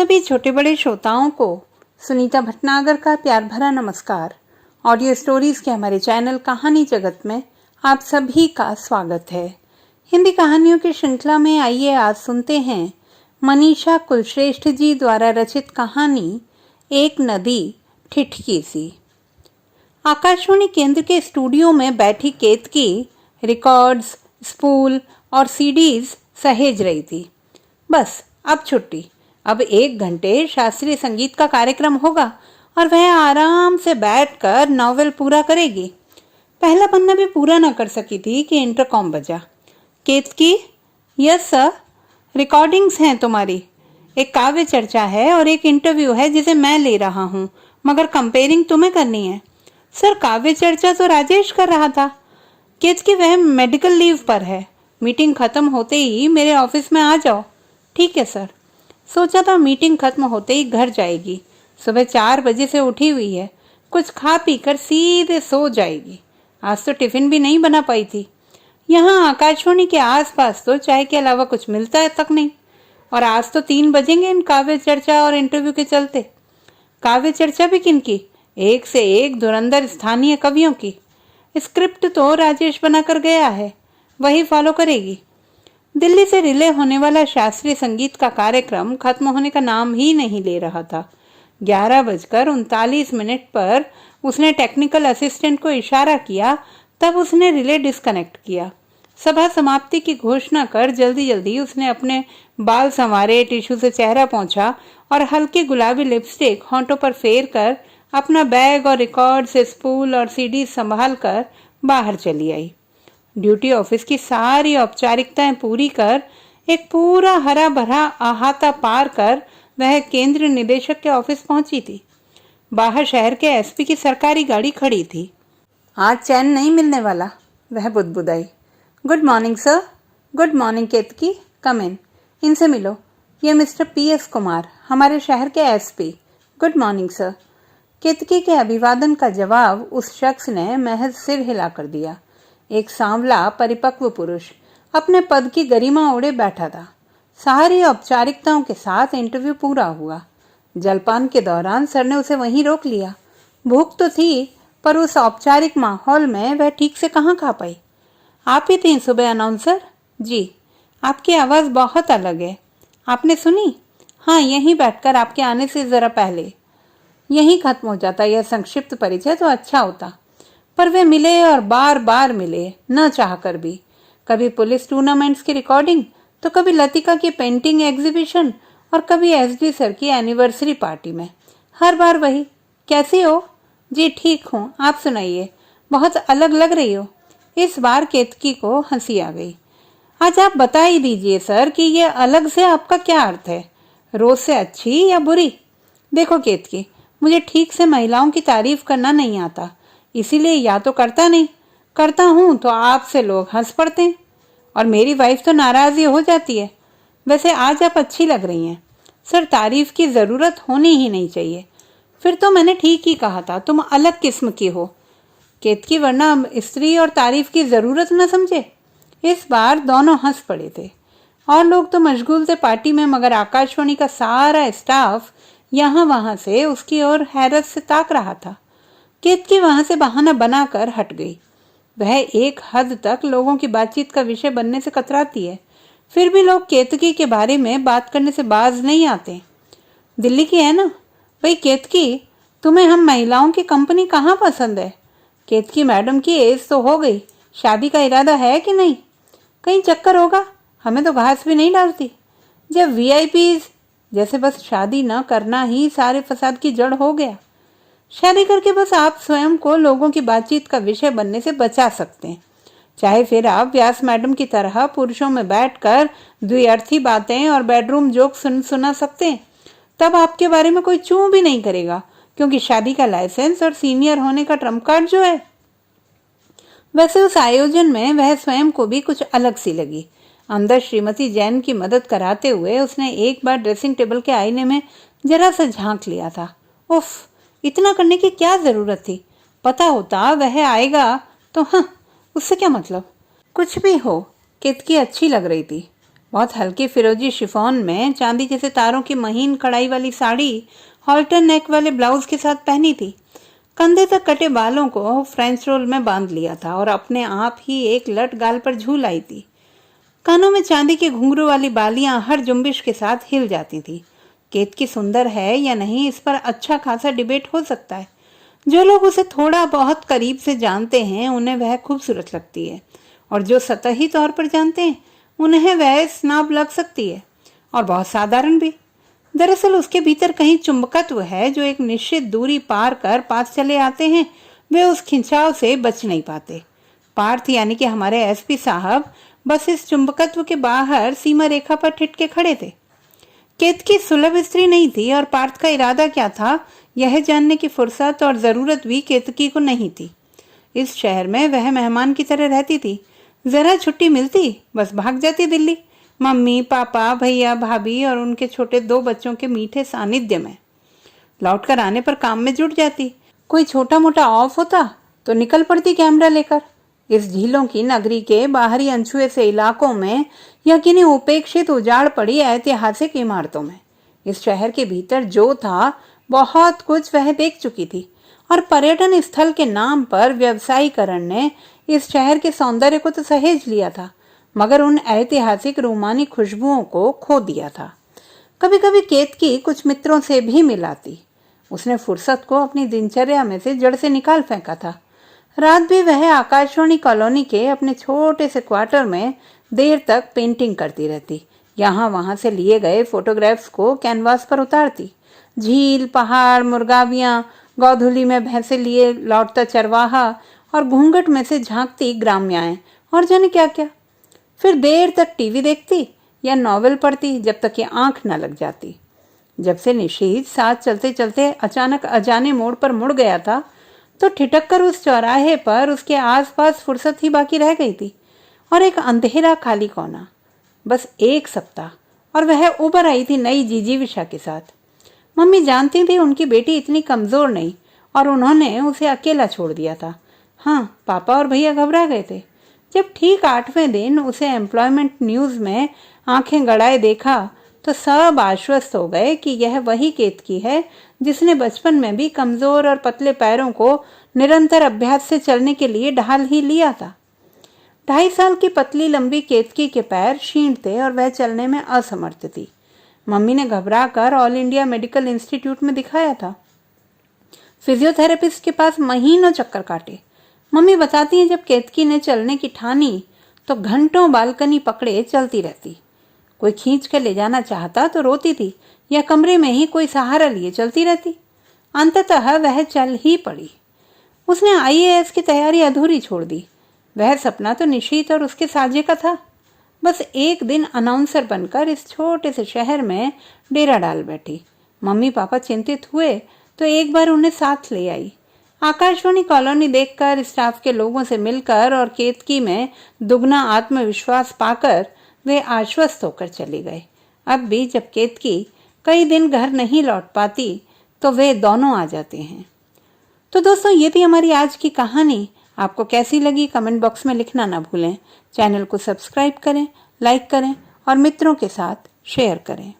सभी छोटे बड़े श्रोताओं को सुनीता भटनागर का प्यार भरा नमस्कार। ऑडियो स्टोरीज के हमारे चैनल कहानी जगत में आप सभी का स्वागत है। हिंदी कहानियों की श्रृंखला में आइए आज सुनते हैं मनीषा कुलश्रेष्ठ जी द्वारा रचित कहानी एक नदी ठिठकी सी। आकाशवाणी केंद्र के स्टूडियो में बैठी केतकी रिकॉर्ड्स, स्पूल और सीडीज सहेज रही थी। बस अब छुट्टी, अब 1 घंटे शास्त्रीय संगीत का कार्यक्रम होगा और वह आराम से बैठकर नॉवेल पूरा करेगी। पहला पन्ना भी पूरा न कर सकी थी कि इंटरकॉम बजा। केतकी, यस सर, रिकॉर्डिंग्स हैं तुम्हारी। एक काव्य चर्चा है और एक इंटरव्यू है जिसे मैं ले रहा हूँ, मगर कंपेयरिंग तुम्हें करनी है। सर, काव्य चर्चा तो राजेश कर रहा था। केतकी, वह मेडिकल लीव पर है। मीटिंग खत्म होते ही मेरे ऑफिस में आ जाओ। ठीक है सर। सोचा था मीटिंग खत्म होते ही घर जाएगी। सुबह 4 बजे से उठी हुई है, कुछ खा पी कर सीधे सो जाएगी। आज तो टिफिन भी नहीं बना पाई थी। यहाँ आकाशवाणी के आसपास तो चाय के अलावा कुछ मिलता है तक नहीं, और आज तो 3 बजेंगे इन काव्य चर्चा और इंटरव्यू के चलते। काव्य चर्चा भी किनकी? एक से एक धुरंधर स्थानीय कवियों की। स्क्रिप्ट तो राजेश बनाकर गया है, वही फॉलो करेगी। दिल्ली से रिले होने वाला शास्त्रीय संगीत का कार्यक्रम खत्म होने का नाम ही नहीं ले रहा था। 11:39 पर उसने टेक्निकल असिस्टेंट को इशारा किया, तब उसने रिले डिस्कनेक्ट किया। सभा समाप्ति की घोषणा कर जल्दी जल्दी उसने अपने बाल संवारे, टिश्यू से चेहरा पोंछा और हल्की गुलाबी लिपस्टिक होंठों पर फेर कर अपना बैग और रिकॉर्ड्स, स्पूल और सीडी संभाल कर बाहर चली आई। ड्यूटी ऑफिस की सारी औपचारिकताएं पूरी कर एक पूरा हरा भरा अहाता पार कर वह केंद्र निदेशक के ऑफिस पहुंची थी। बाहर शहर के एसपी की सरकारी गाड़ी खड़ी थी। आज चैन नहीं मिलने वाला, वह बुदबुदाई। Good morning sir. Good morning Ketaki, come in. इनसे मिलो, ये मिस्टर PS कुमार, हमारे शहर के SP. Good morning sir. Ketaki के अभिवादन का जवाब उस शख्स ने महज सिर हिलाकर दिया। एक सांवला परिपक्व पुरुष अपने पद की गरिमा ओढ़े बैठा था। सारी औपचारिकताओं के साथ इंटरव्यू पूरा हुआ। जलपान के दौरान सर ने उसे वहीं रोक लिया। भूख तो थी, पर उस औपचारिक माहौल में वह ठीक से कहाँ खा पाई। आप ही थी सुबह अनाउंसर? जी। आपकी आवाज़ बहुत अलग है। आपने सुनी? हाँ, यहीं बैठकर आपके आने से ज़रा पहले। यहीं खत्म हो जाता यह संक्षिप्त परिचय तो अच्छा होता, पर वे मिले और बार बार मिले, न चाहकर भी। कभी पुलिस टूर्नामेंट्स की रिकॉर्डिंग, तो कभी लतिका की पेंटिंग एग्जीबिशन और कभी SD सर की एनिवर्सरी पार्टी में। हर बार वही, कैसी हो? जी ठीक हूँ, आप सुनाइए, बहुत अलग लग रही हो। इस बार केतकी को हंसी आ गई। आज आप बता ही दीजिए सर कि ये अलग से आपका क्या अर्थ है, रोज से अच्छी या बुरी? देखो केतकी, मुझे ठीक से महिलाओं की तारीफ करना नहीं आता, इसीलिए या तो करता हूँ तो आपसे लोग हंस पड़ते हैं और मेरी वाइफ तो नाराज ही हो जाती है। वैसे आज आप अच्छी लग रही हैं सर, तारीफ की ज़रूरत होनी ही नहीं चाहिए। फिर तो मैंने ठीक ही कहा था, तुम अलग किस्म की हो केतकी, वरना स्त्री और तारीफ की ज़रूरत न समझे। इस बार दोनों हंस पड़े थे। और लोग तो मशगूल थे पार्टी में, मगर आकाशवाणी का सारा स्टाफ यहाँ वहाँ से उसकी ओर हैरत से ताक रहा था। केतकी वहां से बहाना बनाकर हट गई। वह एक हद तक लोगों की बातचीत का विषय बनने से कतराती है, फिर भी लोग केतकी के बारे में बात करने से बाज नहीं आते। दिल्ली की है ना? भाई केतकी, तुम्हें हम महिलाओं की कंपनी कहाँ पसंद है? केतकी मैडम की एज तो हो गई, शादी का इरादा है कि नहीं? कहीं चक्कर होगा, हमें तो घास भी नहीं डालती। जब VIPs जैसे बस शादी न करना ही सारे फसाद की जड़ हो गया। शादी करके बस आप स्वयं को लोगों की बातचीत का विषय बनने से बचा सकते हैं। चाहे फिर आप व्यास मैडम की तरह पुरुषों में बैठकर द्व्यर्थी बातें और बेडरूम जोक सुना सकते हैं, तब आपके बारे में कोई चूं भी नहीं करेगा, क्योंकि शादी का लाइसेंस और सीनियर होने का ट्रम्प कार्ड जो है। वैसे उस आयोजन में वह स्वयं को भी कुछ अलग सी लगी। अंदर श्रीमती जैन की मदद कराते हुए उसने एक बार ड्रेसिंग टेबल के आईने में जरा सा झांक लिया था। उफ, इतना करने की क्या जरूरत थी? पता होता वह आएगा तो हाँ, उससे क्या मतलब। कुछ भी हो, केतकी अच्छी लग रही थी। बहुत हल्के फिरोजी शिफॉन में चांदी जैसे तारों की महीन कढ़ाई वाली साड़ी हॉल्टर नेक वाले ब्लाउज के साथ पहनी थी। कंधे तक कटे बालों को फ्रेंच रोल में बांध लिया था और अपने आप ही एक लट गाल पर झूल आई थी। कानों में चांदी के घुंघरू वाली बालियां हर जुम्बिश के साथ हिल जाती थी। केतकी सुंदर है या नहीं, इस पर अच्छा खासा डिबेट हो सकता है। जो लोग उसे थोड़ा बहुत करीब से जानते हैं उन्हें वह खूबसूरत लगती है, और जो सतही तौर पर जानते हैं उन्हें वह स्नाब लग सकती है, और बहुत साधारण भी। दरअसल उसके भीतर कहीं चुंबकत्व है जो एक निश्चित दूरी पार कर पास चले आते हैं, वे उस खिंचाव से बच नहीं पाते। पार्थ यानी कि हमारे एसपी साहब बस इस चुंबकत्व के बाहर सीमा रेखा पर ठिठके खड़े थे। केतकी सुलभ स्त्री नहीं थी और पार्थ का इरादा क्या था यह जानने की फुर्सत और जरूरत भी केतकी को नहीं थी। इस शहर में वह मेहमान की तरह रहती थी। जरा छुट्टी मिलती बस भाग जाती दिल्ली, मम्मी पापा भैया भाभी और उनके छोटे 2 बच्चों के मीठे सानिध्य में। लौटकर आने पर काम में जुट जाती। कोई छोटा मोटा ऑफ होता तो निकल पड़ती कैमरा लेकर। इस झीलों की नगरी के बाहरी अनछुए से इलाकों में या किन्हीं उपेक्षित उजाड़ पड़ी ऐतिहासिक इमारतों में। इस शहर के भीतर जो था बहुत कुछ वह देख चुकी थी, और पर्यटन स्थल के नाम पर व्यवसायीकरण ने इस शहर के सौंदर्य को तो सहेज लिया था, मगर उन ऐतिहासिक रूमानी खुशबुओं को खो दिया था। कभी कभी केतकी कुछ मित्रों से भी मिलाती। उसने फुर्सत को अपनी दिनचर्या में से जड़ से निकाल फेंका था। रात भी वह आकाशवाणी कॉलोनी के अपने छोटे से क्वार्टर में देर तक पेंटिंग करती रहती। यहाँ वहां से लिए गए फोटोग्राफ्स को कैनवास पर उतारती। झील, पहाड़, मुर्गावियां, गौधुली में भैंसे लिए लौटता चरवाहा और घूंघट में से झांकती ग्राम्याएं और जाने क्या क्या। फिर देर तक टीवी देखती या नॉवेल पढ़ती जब तक ये आंख न लग जाती। जब से निशीथ साथ चलते चलते अचानक अजाने मोड़ पर मुड़ गया था तो ठिठक कर उस चौराहे पर उसके आसपास फुर्सत ही बाकी रह गई थी, और एक अंधेरा खाली कोना। बस 1 सप्ताह और वह उबर आई थी नई जिजीविषा के साथ। मम्मी जानती थी उनकी बेटी इतनी कमजोर नहीं, और उन्होंने उसे अकेला छोड़ दिया था। हाँ, पापा और भैया घबरा गए थे। जब ठीक 8वें दिन उसे एम्प्लॉयमेंट न्यूज में आंखें गड़ाए देखा तो सब आश्वस्त हो गए कि यह वही केतकी है जिसने बचपन में भी कमजोर और पतले पैरों को निरंतर अभ्यास से चलने के लिए ढाल ही लिया था। 2.5 साल की पतली लंबी केतकी के पैर क्षीण थे और वह चलने में असमर्थ थी। मम्मी ने घबरा कर ऑल इंडिया मेडिकल इंस्टीट्यूट में दिखाया था। फिजियोथेरेपिस्ट के पास महीनों चक्कर काटे। मम्मी बताती हैं जब केतकी ने चलने की ठानी तो घंटों बालकनी पकड़े चलती रहती। कोई खींच कर ले जाना चाहता तो रोती थी या कमरे में ही कोई सहारा लिए चलती रहती। अंततः वह चल ही पड़ी। उसने IAS की तैयारी अधूरी छोड़ दी। वह सपना तो निशीथ और उसके साझे का था। बस एक दिन अनाउंसर बनकर इस छोटे से शहर में डेरा डाल बैठी। मम्मी पापा चिंतित हुए तो एक बार उन्हें साथ ले आई। आकाशवाणी कॉलोनी देखकर, स्टाफ के लोगों से मिलकर और केतकी में दुगना आत्मविश्वास पाकर वे आश्वस्त होकर चले गए। अब भी जब केतकी कई दिन घर नहीं लौट पाती तो वे दोनों आ जाते हैं। तो दोस्तों, ये थी हमारी आज की कहानी। आपको कैसी लगी कमेंट बॉक्स में लिखना ना भूलें। चैनल को सब्सक्राइब करें, लाइक करें और मित्रों के साथ शेयर करें।